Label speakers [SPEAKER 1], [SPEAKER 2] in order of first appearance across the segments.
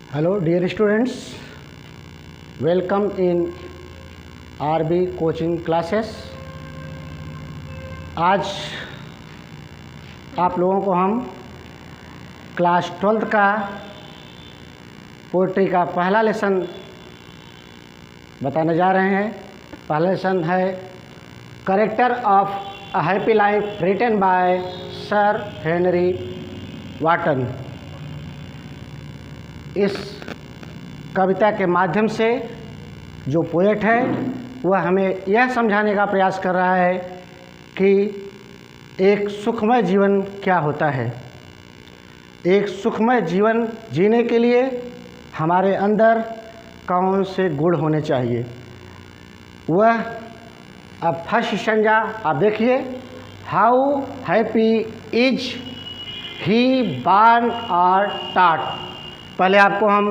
[SPEAKER 1] Hello dear students, welcome in RB coaching classes. आज आप लोगों को हम क्लास 12th का पोइट्री का पहला लेसन बताने जा रहे हैं। पहला लेसन है character of a happy life written by sir Henry Wotton. इस कविता के माध्यम से जो पोएट है वह हमें यह समझाने का प्रयास कर रहा है कि एक सुखमय जीवन क्या होता है। एक सुखमय जीवन जीने के लिए हमारे अंदर कौन से गुण होने चाहिए। वह अब फर्स्ट संज्ञा आप देखिए, how happy is he born और टॉट। पहले आपको हम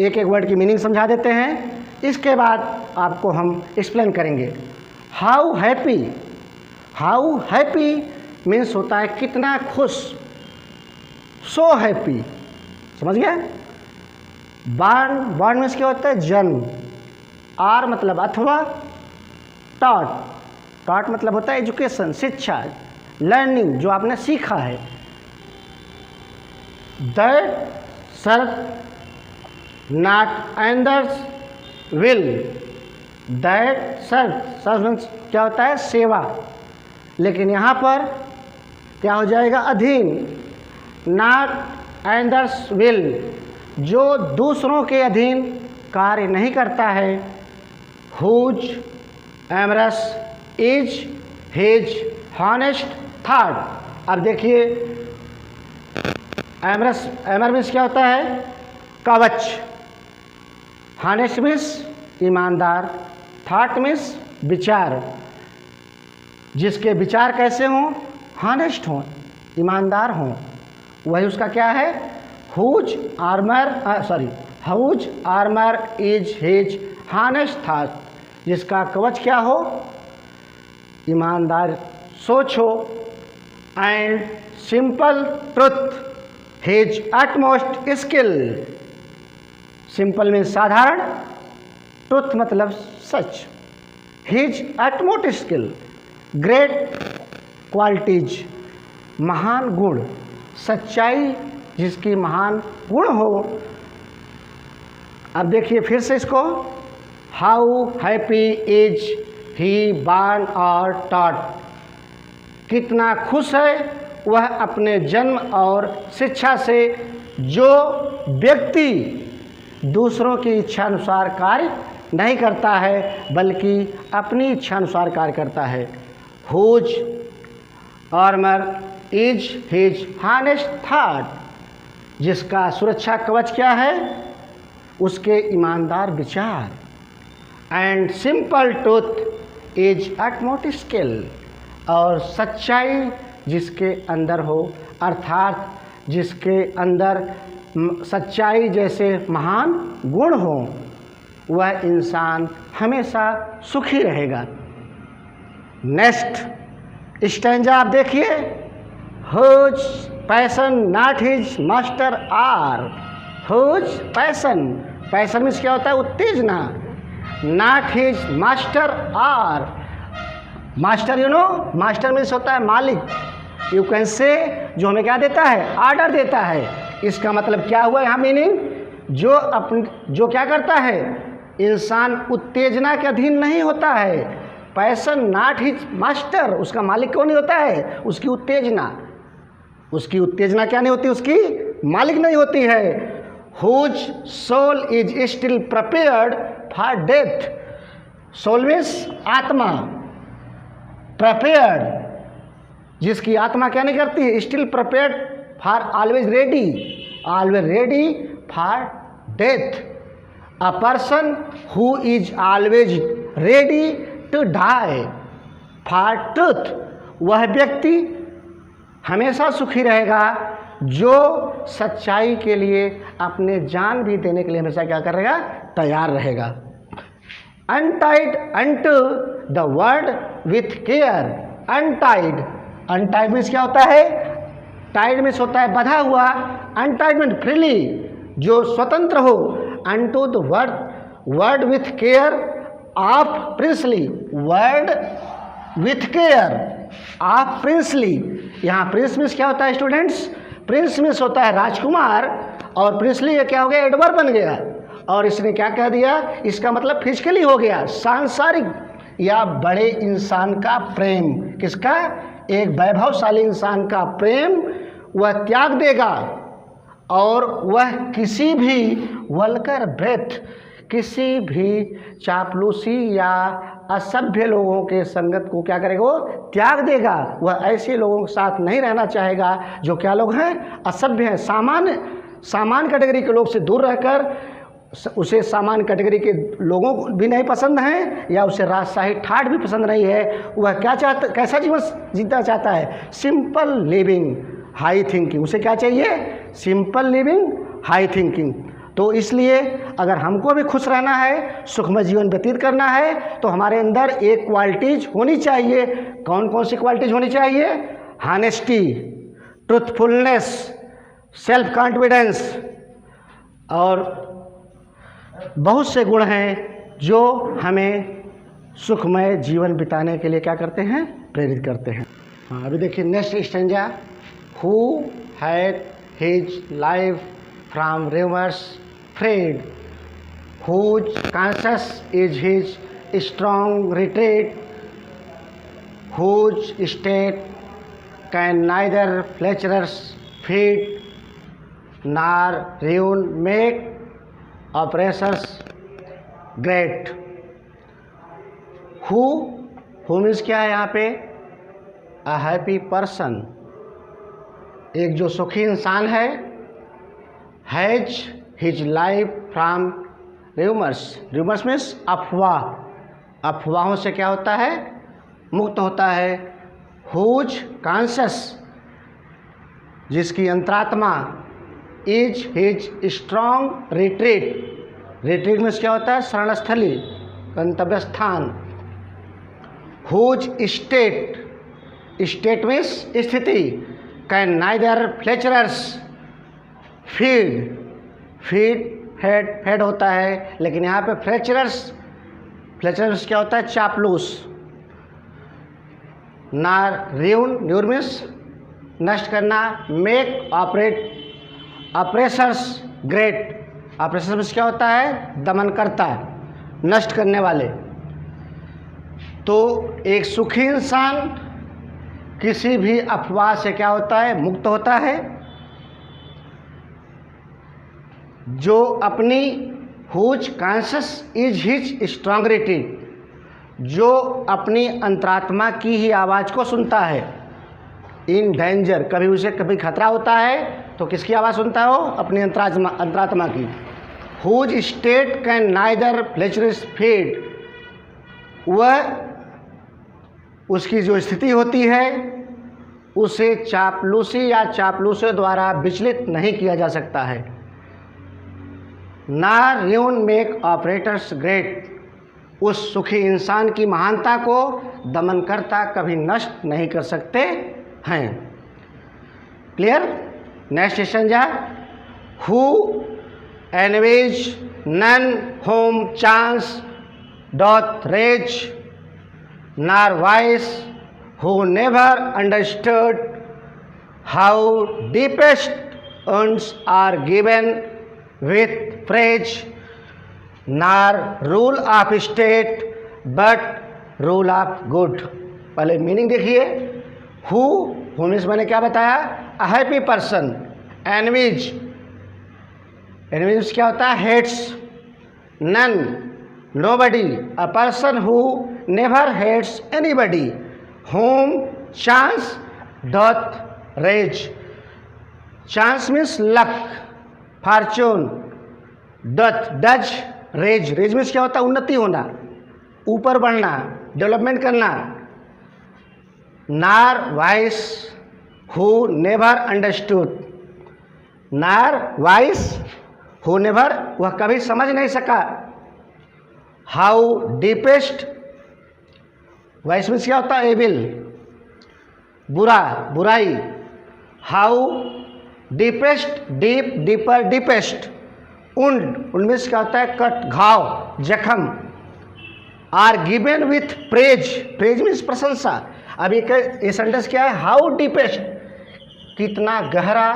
[SPEAKER 1] एक एक वर्ड की मीनिंग समझा देते हैं, इसके बाद आपको हम एक्सप्लेन करेंगे। हाउ हैप्पी मीन्स होता है कितना खुश, सो हैप्पी, समझ गए। बॉर्न मीन्स क्या होता है जन्म, आर मतलब अथवा, टॉट मतलब होता है एजुकेशन शिक्षा, लर्निंग जो आपने सीखा है। That serve not another's will, that serve means क्या होता है सेवा, लेकिन यहाँ पर क्या हो जाएगा अधीन। नॉट एंडर्स विल जो दूसरों के अधीन कार्य नहीं करता है। हुज एमरस इज हिज हॉनेस्ट थॉट। अब देखिए एमर मीन्स क्या होता है कवच, हॉनेस्ट मीन्स ईमानदार, थॉट मीन्स विचार। जिसके विचार कैसे हों, हॉनेस्ट हों, ईमानदार हों, वही उसका क्या है whose armour is his honest thought. जिसका कवच क्या हो, ईमानदार सोच हो। And simple truth his utmost skill. Simple में साधारण, ट्रुथ मतलब सच, his utmost skill great qualities महान गुण, सच्चाई जिसकी महान गुण हो। अब देखिए फिर से इसको, how happy is he born और टॉट। कितना खुश है वह अपने जन्म और शिक्षा से जो व्यक्ति दूसरों की इच्छा अनुसार कार्य नहीं करता है बल्कि अपनी इच्छा अनुसार कार्य करता है। Whose armour is his honest thought. जिसका सुरक्षा कवच क्या है, उसके ईमानदार विचार। And simple truth is utmost skill. और सच्चाई जिसके अंदर हो, अर्थात जिसके अंदर सच्चाई जैसे महान गुण हो, वह इंसान हमेशा सुखी रहेगा। नेक्स्ट स्टैंजा आप देखिए, whose passion not his master are. Whose passion means क्या होता है उत्तेजना, not his master are. Master master means होता है मालिक। यू कैन से जो हमें क्या देता है, आर्डर देता है। इसका मतलब क्या हुआ यहाँ मीनिंग, जो क्या करता है, इंसान उत्तेजना के अधीन नहीं होता है। पैशन नॉट हिज मास्टर, उसका मालिक कौन नहीं होता है, उसकी उत्तेजना क्या नहीं होती, उसकी मालिक नहीं होती है। Whose soul is still prepared for death. Soul means आत्मा, प्रिपेयर्ड जिसकी आत्मा क्या नहीं करती है, still prepared for always ready for death. A person who is always ready to die for truth. वह व्यक्ति हमेशा सुखी रहेगा जो सच्चाई के लिए अपने जान भी देने के लिए हमेशा क्या करेगा, तैयार रहेगा। Untied unto the word with care. Untied means क्या होता है, टाइड मीन्स होता है बंधा हुआ, अनटाइड मीन्स फ्रीली, जो स्वतंत्र हो, unto the word with care of princely, word with care of princely. यहाँ प्रिंस मीन्स क्या होता है स्टूडेंट्स? प्रिंस मीन्स होता है राजकुमार, और प्रिंसली ये क्या हो गया? एडवर्ब बन गया। और इसने क्या कह दिया? इसका मतलब फिजिकली हो गया, सांसारिक या बड़े इंसान का प्रेम। किसका? एक वैभवशाली इंसान का प्रेम वह त्याग देगा, और वह किसी भी वल्गर ब्रेथ, किसी भी चापलूसी या असभ्य लोगों के संगत को क्या करेगा? वो त्याग देगा। वह ऐसे लोगों के साथ नहीं रहना चाहेगा जो क्या लोग हैं? असभ्य हैं। सामान्य कैटेगरी के लोग से दूर रहकर, उसे सामान्य कैटेगरी के लोगों को भी नहीं पसंद हैं, या उसे राजशाही ठाठ भी पसंद नहीं है। वह क्या चाहता, कैसा जीवन जीना चाहता है? Simple living high thinking. उसे क्या चाहिए? Simple living high thinking. तो इसलिए अगर हमको भी खुश रहना है, सुखमय जीवन व्यतीत करना है, तो हमारे अंदर एक क्वालिटीज होनी चाहिए। कौन कौन सी क्वालिटीज होनी चाहिए? हॉनेस्टी, ट्रूथफुलनेस, सेल्फ कॉन्फिडेंस, और बहुत से गुण हैं जो हमें सुखमय जीवन बिताने के लिए क्या करते हैं? प्रेरित करते हैं। हाँ, अभी देखिए next stanza. Who had his life from rivers freed, whose conscious is his strong retreat, whose state can neither flatterers feed nor ruin make operations great. Who means क्या है यहाँ पे? अ हैप्पी पर्सन, एक जो सुखी इंसान है। Has his life from rumours, rumours means अफवाह, अफवाहों से क्या होता है? मुक्त होता है। हुज कॉन्शस, जिसकी अंतरात्मा, is his strong retreat, retreat means क्या होता है? शरणस्थली, गंतव्य स्थान। हुज स्टेट, स्टेट मीन्स स्थिति, can neither flatterers feed, fade होता है, लेकिन यहाँ पे फ्लेचरस क्या होता है? चापलूस। नार ruin मीन्स नष्ट करना, make operations great, operations means क्या होता है? दमन करता, नष्ट करने वाले। तो एक सुखी इंसान किसी भी अफवाह से क्या होता है? मुक्त होता है। जो अपनी whose conscious is his strong retreat, जो अपनी अंतरात्मा की ही आवाज़ को सुनता है। इन डेंजर, कभी उसे कभी खतरा होता है तो किसकी आवाज़ सुनता है वो? अपनी अंतरात्मा की। Whose state can neither flatterers feed, वह उसकी जो स्थिति होती है उसे चापलूसी या चापलूसों द्वारा विचलित नहीं किया जा सकता है। नार ruin मेक ऑपरेटर्स ग्रेट, उस सुखी इंसान की महानता को दमनकर्ता कभी नष्ट नहीं कर सकते हैं। Clear? Next stanza. Who envies none whom chance doth raise, nor vice who never understood how deepest अर्न्स are given with praise, nor rule of state but rule of good। पहले मीनिंग देखिए। हु मीन्स मैंने क्या बताया? A happy person. Envies, envies क्या होता है? Hates. None, nobody, a person who never hates anybody. Whom chance doth raise, chance means luck, fortune, does raise, raise means क्या होता है? उन्नति होना, ऊपर बढ़ना, डेवलपमेंट करना। नार वाइस हु नेवर अंडरस्टूड, नार वाइस हु नेवर, वह कभी समझ नहीं सका। हाउ डीपेस्ट, वाइस मीन्स क्या होता है? एविल, बुरा, बुराई। How deepest, deep, deeper, deepest, wound में क्या होता है? कट, घाव, जख्म। Are given with praise, praise means प्रशंसा। अब ये सेंटेंस क्या है? हाउ डीपेस्ट, कितना गहरा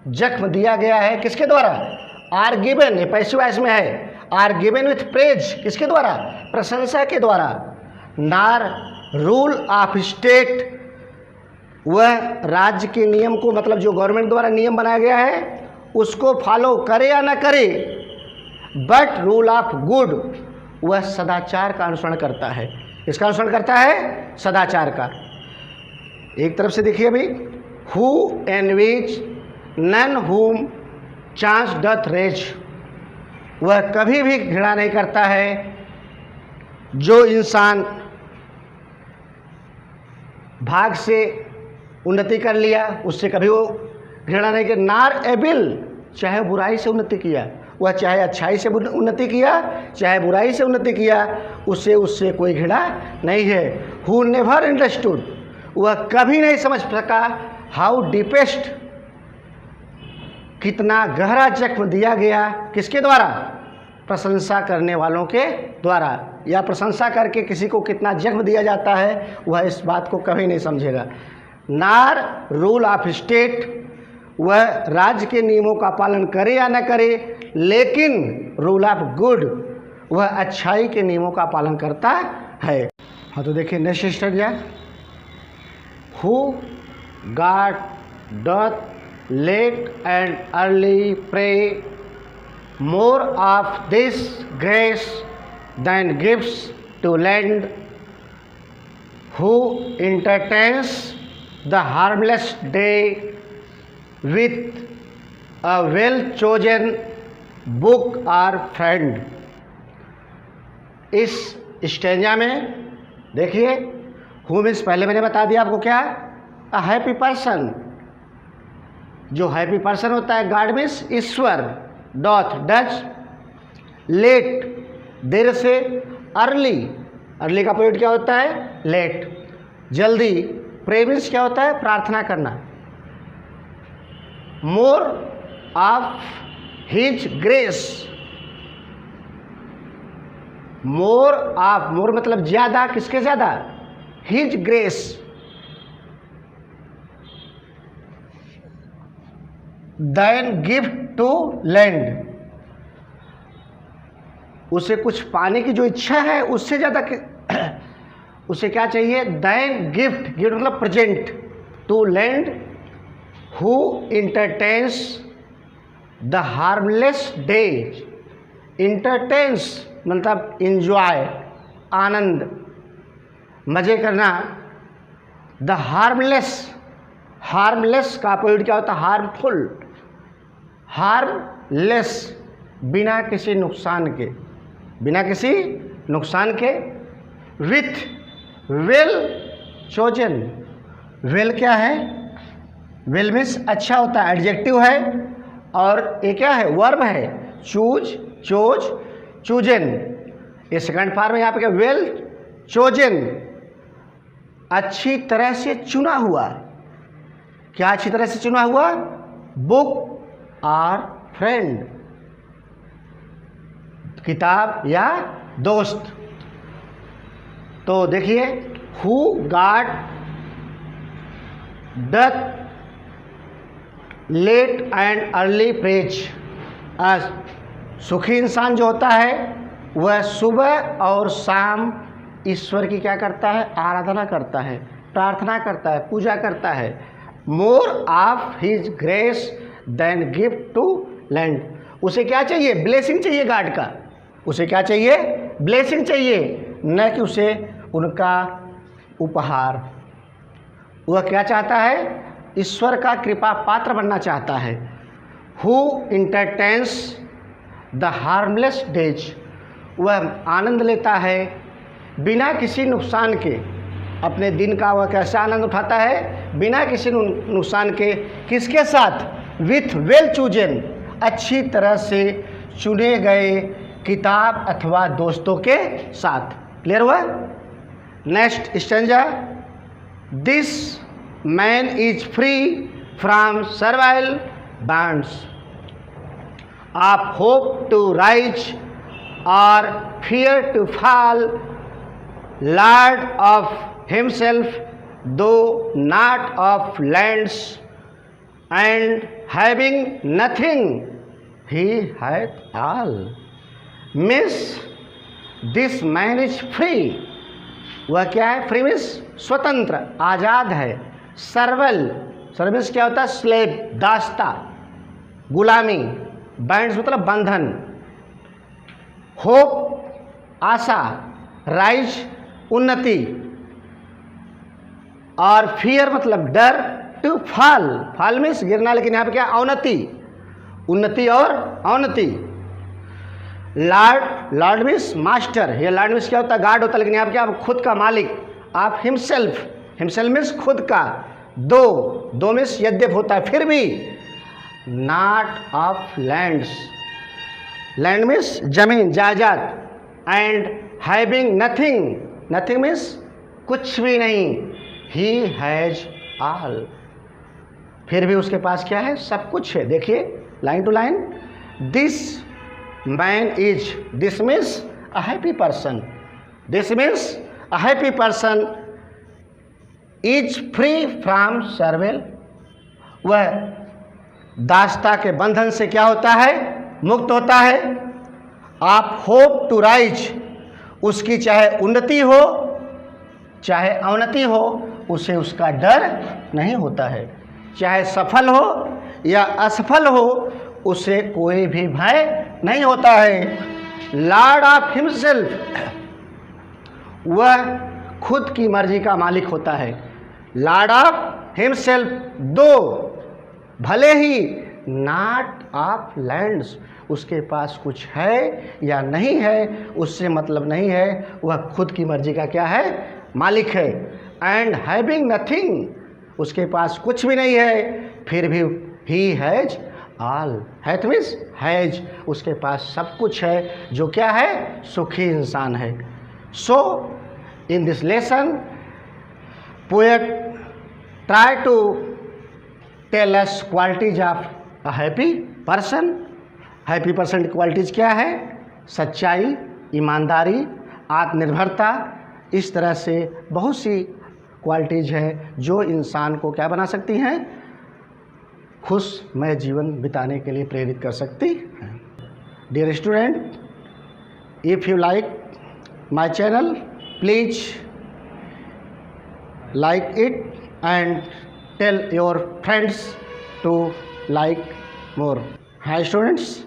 [SPEAKER 1] जख्म दिया गया है, किसके द्वारा? आर गिवन, ये पैसिव वॉइस में है। आर गिवन विथ प्रेज, किसके द्वारा? प्रशंसा के द्वारा। नार रूल ऑफ स्टेट, वह राज्य के नियम को, मतलब जो गवर्नमेंट द्वारा नियम बनाया गया है उसको फॉलो करे या ना करे, बट रूल ऑफ गुड, वह सदाचार का अनुसरण करता है। इसका अनुसरण करता है? सदाचार का। एक तरफ से देखिए अभी, हु एनविच नन हुम चांस डथ रेज, वह कभी भी घृणा नहीं करता है जो इंसान भाग से उन्नति कर लिया, उससे कभी वो घृणा नहीं कर। नार एबिल, चाहे बुराई से उन्नति किया, वह चाहे अच्छाई से उन्नति किया चाहे बुराई से उन्नति किया, उससे कोई घृणा नहीं है। हु नेवर अंडरस्टूड, वह कभी नहीं समझ सका हाउ डीपेस्ट, कितना गहरा जख्म दिया गया, किसके द्वारा? प्रशंसा करने वालों के द्वारा। या प्रशंसा करके किसी को कितना जख्म दिया जाता है, वह इस बात को कभी नहीं समझेगा। नार रूल ऑफ स्टेट, वह राज्य के नियमों का पालन करे या न करे, लेकिन रूल ऑफ गुड, वह अच्छाई के नियमों का पालन करता है। हाँ तो देखिए नेक्स्ट स्टेज है, who God doth late and early pray, more of this grace than gives to land, who entertains the harmless day with a well chosen book or friend। इस स्टेंजा में देखिए, हु मीन्स पहले मैंने बता दिया आपको क्या? अ हैप्पी पर्सन। जो हैप्पी पर्सन होता है, गॉड मीन्स ईश्वर, डॉथ डच, लेट देर से, अर्ली, अर्ली का पॉइंट क्या होता है? लेट, जल्दी। प्रे मीन्स क्या होता है? प्रार्थना करना। More of his grace, more of, more मतलब ज्यादा, किसके ज्यादा? His grace, than gift to land, उसे कुछ पाने की जो इच्छा है उससे ज़्यादा उसे क्या चाहिए? देन गिफ्ट, गिफ्ट मतलब present, to land, who entertains the harmless day, entertains मतलब इंजॉय, आनंद, मज़े करना। द हार्मलेस, हार्मलेस का अपोजिट क्या होता है? हार्मफुल, हार्मलेस, बिना किसी नुकसान के, बिना किसी नुकसान के। विथ वेल चोजन, वेल क्या है? वेल मीन्स अच्छा होता है, एडजेक्टिव है, और ये क्या है? वर्ब है, चूज, चोज, चूजन। ये सेकंड फॉर्म है यहाँ पे क्या? वेल चोजन, अच्छी तरह से चुना हुआ। क्या अच्छी तरह से चुना हुआ? बुक और फ्रेंड, किताब या दोस्त। तो देखिए, who God doth late and early praise, सुखी इंसान जो होता है वह सुबह और शाम ईश्वर की क्या करता है? आराधना करता है, प्रार्थना करता है, पूजा करता है। More of his grace than gift to land, उसे क्या चाहिए? ब्लेसिंग चाहिए गॉड का, उसे क्या चाहिए? ब्लेसिंग चाहिए, न कि उसे उनका उपहार। वह क्या चाहता है? ईश्वर का कृपा पात्र बनना चाहता है। Who entertains the harmless days, वह आनंद लेता है बिना किसी नुकसान के। अपने दिन का वह कैसे आनंद उठाता है? बिना किसी नुकसान के। किसके साथ? विथ वेल चूजन, अच्छी तरह से चुने गए किताब अथवा दोस्तों के साथ। क्लियर हुआ? Next stanza, this man is free from servile bonds, of hope to rise or fear to fall, lord of himself though not of lands, and having nothing he hath all. मिस this man is free. वह क्या है? Free means स्वतंत्र, आज़ाद है। Service क्या होता है? Slave, दास्ता, गुलामी। बैंड्स मतलब बंधन। होप आशा, राइज उन्नति, और फियर मतलब डर, टू फॉल, फॉल मीन्स गिरना, लेकिन यहाँ पे क्या? अवनति, उन्नति और अवनति। Lord means master. ये लॉर्ड मीन्स क्या होता है? गार्ड होता है, लेकिन यहाँ पे क्या? खुद का मालिक। आप हिमसेल्फ मीन्स खुद का। दो मीन्स यद्यप होता है, फिर भी। Not of lands, land means जमीन, जायदाद। एंड हैविंग नथिंग मीन्स कुछ भी नहीं। ही हैज ऑल, फिर भी उसके पास क्या है? सब कुछ है। देखिए line to line. This man is, this means a happy person, this means a happy person is free from servile. वह दास्ता के बंधन से क्या होता है? मुक्त होता है। आप होप टू राइज, उसकी चाहे उन्नति हो चाहे अवनति हो, उसे उसका डर नहीं होता है। चाहे सफल हो या असफल हो, उसे कोई भी भय नहीं होता है। लॉर्ड ऑफ हिमसेल्फ, वह खुद की मर्जी का मालिक होता है। लॉर्ड ऑफ हिमसेल्फ दो, भले ही नॉट ऑफ लैंड्स, उसके पास कुछ है या नहीं है उससे मतलब नहीं है। वह खुद की मर्जी का क्या है? मालिक है। एंड हैविंग नथिंग, उसके पास कुछ भी नहीं है, फिर भी he has all. Hath means has, उसके पास सब कुछ है, जो क्या है? सुखी इंसान है। So in this lesson poet try to tell us qualities of a happy person. Happy person की क्वालिटीज क्या है? सच्चाई, ईमानदारी, आत्मनिर्भरता। इस तरह से बहुत सी क्वालिटीज हैं जो इंसान को क्या बना सकती हैं? खुशमय जीवन बिताने के लिए प्रेरित कर सकती हैं। Dear student, if you like my channel, please like it and tell your friends to like more. हाँ स्टूडेंट्स,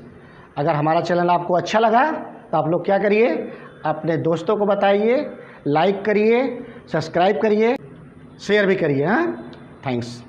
[SPEAKER 1] अगर हमारा चैनल आपको अच्छा लगा तो आप लोग क्या करिए? अपने दोस्तों को बताइए, लाइक करिए, सब्सक्राइब करिए, शेयर भी करिए। हाँ, थैंक्स।